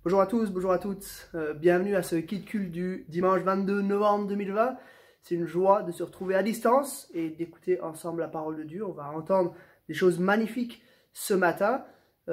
Bonjour à tous, bonjour à toutes, bienvenue à ce Kit Cult du dimanche 22 novembre 2020. C'est une joie de se retrouver à distance et d'écouter ensemble la parole de Dieu. On va entendre des choses magnifiques ce matin.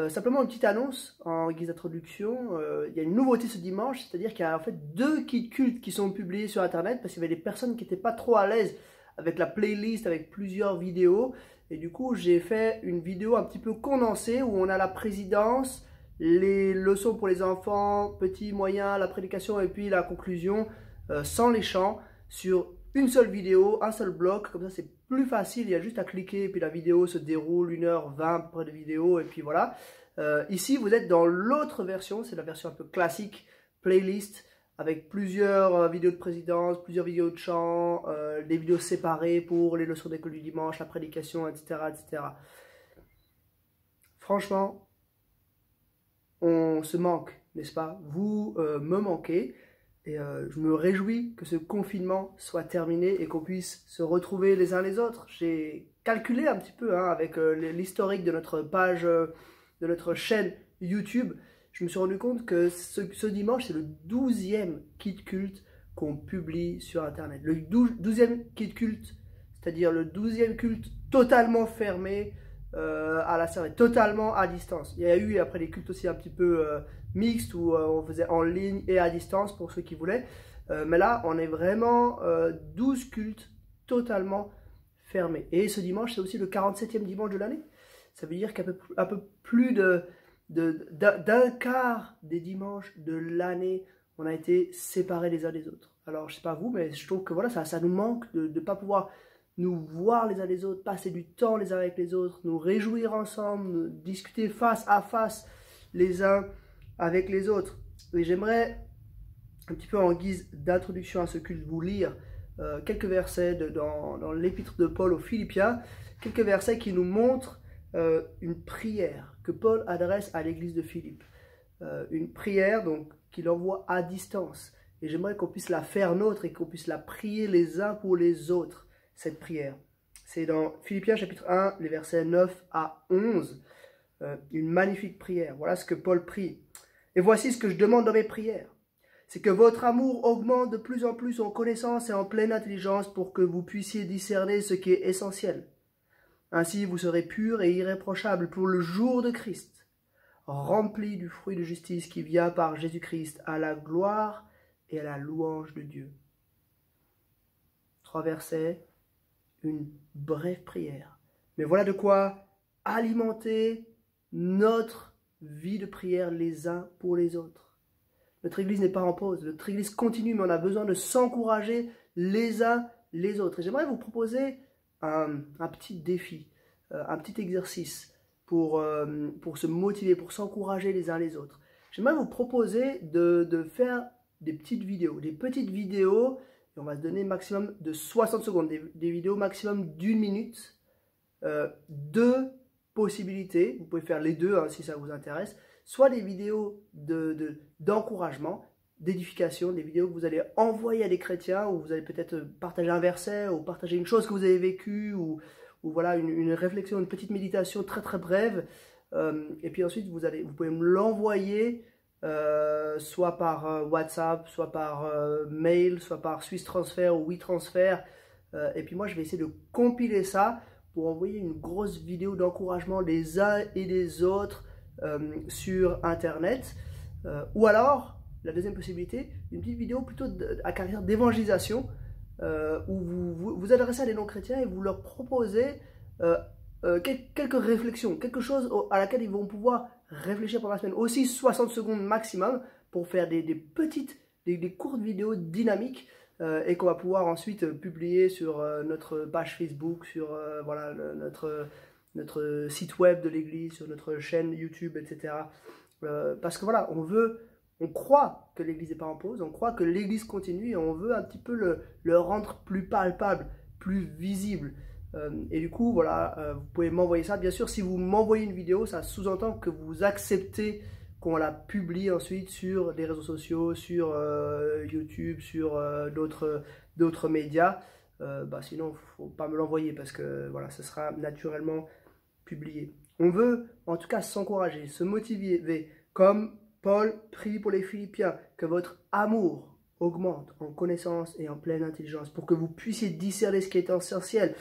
Simplement une petite annonce en guise d'introduction. Il y a une nouveauté ce dimanche, c'est-à-dire qu'il y a en fait 2 Kit Cult qui sont publiés sur internet parce qu'il y avait des personnes qui n'étaient pas trop à l'aise avec la playlist, avec plusieurs vidéos. Et du coup, j'ai fait une vidéo un petit peu condensée où on a la présidence, les leçons pour les enfants, petits, moyens, la prédication et puis la conclusion sans les chants sur une seule vidéo, un seul bloc. Comme ça c'est plus facile, il y a juste à cliquer et puis la vidéo se déroule 1h20 près de vidéo et puis voilà. Ici vous êtes dans l'autre version, c'est la version un peu classique, playlist, avec plusieurs vidéos de présidence, plusieurs vidéos de chant, des vidéos séparées pour les leçons d'école du dimanche, la prédication, etc. etc. Franchement, on se manque, n'est-ce pas? Vous me manquez et je me réjouis que ce confinement soit terminé et qu'on puisse se retrouver les uns les autres. J'ai calculé un petit peu avec l'historique de notre page, de notre chaîne YouTube. Je me suis rendu compte que ce dimanche, c'est le 12e Kit Cult qu'on publie sur Internet. Le 12e Kit Cult, c'est-à-dire le 12e culte totalement fermé, à la servette, totalement à distance. Il y a eu après des cultes aussi un petit peu mixtes où on faisait en ligne et à distance pour ceux qui voulaient. Mais là, on est vraiment 12 cultes totalement fermés. Et ce dimanche, c'est aussi le 47e dimanche de l'année. Ça veut dire qu'un peu plus d'un quart des dimanches de l'année, on a été séparés les uns des autres. Alors, je sais pas vous, mais je trouve que voilà, ça nous manque de ne pas pouvoir nous voir les uns les autres, passer du temps les uns avec les autres, nous réjouir ensemble, discuter face à face les uns avec les autres. Et j'aimerais, un petit peu en guise d'introduction à ce culte, vous lire quelques versets dans l'épître de Paul aux Philippiens, quelques versets qui nous montrent une prière que Paul adresse à l'église de Philippe. Une prière donc qu'il envoie à distance. Et j'aimerais qu'on puisse la faire nôtre et qu'on puisse la prier les uns pour les autres. Cette prière. C'est dans Philippiens chapitre 1, les versets 9 à 11, une magnifique prière. Voilà ce que Paul prie. Et voici ce que je demande dans mes prières. C'est que votre amour augmente de plus en plus en connaissance et en pleine intelligence pour que vous puissiez discerner ce qui est essentiel. Ainsi vous serez purs et irréprochables pour le jour de Christ, remplis du fruit de justice qui vient par Jésus-Christ à la gloire et à la louange de Dieu. 3 versets. Une brève prière. Mais voilà de quoi alimenter notre vie de prière les uns pour les autres. Notre Église n'est pas en pause, notre Église continue, mais on a besoin de s'encourager les uns les autres. Et j'aimerais vous proposer un petit défi, un petit exercice pour se motiver, pour s'encourager les uns les autres. J'aimerais vous proposer de faire des petites vidéos. On va se donner maximum de 60 secondes, des vidéos maximum d'1 minute. 2 possibilités, vous pouvez faire les deux si ça vous intéresse. Soit des vidéos d'encouragement, d'édification, des vidéos que vous allez envoyer à des chrétiens, où vous allez peut-être partager un verset, ou partager une chose que vous avez vécue, ou voilà une réflexion, une petite méditation très très brève. Et puis ensuite, vous pouvez me l'envoyer soit par WhatsApp, soit par mail, soit par Swiss Transfer ou WeTransfer. Et puis moi, je vais essayer de compiler ça pour envoyer une grosse vidéo d'encouragement les uns et les autres sur Internet. Ou alors, la deuxième possibilité, une petite vidéo plutôt à caractère d'évangélisation où vous adressez à des non-chrétiens et vous leur proposez quelques réflexions, quelque chose à laquelle ils vont pouvoir réfléchir pendant la semaine. Aussi 60 secondes maximum pour faire des courtes vidéos dynamiques et qu'on va pouvoir ensuite publier sur notre page Facebook, sur voilà, notre site web de l'église, sur notre chaîne YouTube, etc. Parce que voilà, on croit que l'église n'est pas en pause, on croit que l'église continue et on veut un petit peu le rendre plus palpable, plus visible. Et du coup, voilà, vous pouvez m'envoyer ça. Bien sûr, si vous m'envoyez une vidéo, ça sous-entend que vous acceptez qu'on la publie ensuite sur les réseaux sociaux, sur YouTube, sur d'autres médias. Sinon, il ne faut pas me l'envoyer parce que voilà, ce sera naturellement publié. On veut en tout cas s'encourager, se motiver, comme Paul prie pour les Philippiens que votre amour augmente en connaissance et en pleine intelligence pour que vous puissiez discerner ce qui est essentiel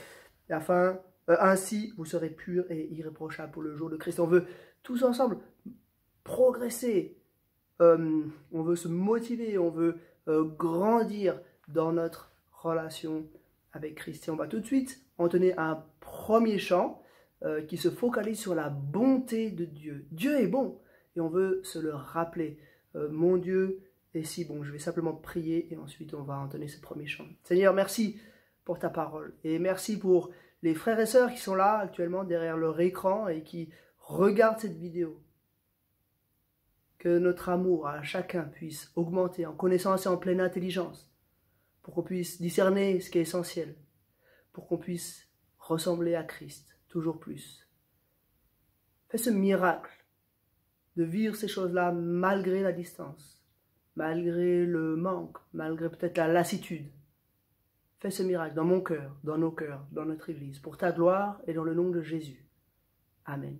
afin ainsi vous serez purs et irréprochables pour le jour de Christ. On veut tous ensemble progresser, on veut se motiver, on veut grandir dans notre relation avec Christ. Et on va tout de suite entonner un premier chant qui se focalise sur la bonté de Dieu. Dieu est bon et on veut se le rappeler. Mon Dieu est si bon. Je vais simplement prier et ensuite on va entonner ce premier chant. Seigneur, merci pour ta parole et merci pour les frères et sœurs qui sont là actuellement derrière leur écran et qui regardent cette vidéo. Que notre amour à chacun puisse augmenter en connaissance et en pleine intelligence, pour qu'on puisse discerner ce qui est essentiel, pour qu'on puisse ressembler à Christ toujours plus. Fais ce miracle de vivre ces choses-là malgré la distance, malgré le manque, malgré peut-être la lassitude. Fais ce miracle dans mon cœur, dans nos cœurs, dans notre Église, pour ta gloire et dans le nom de Jésus. Amen.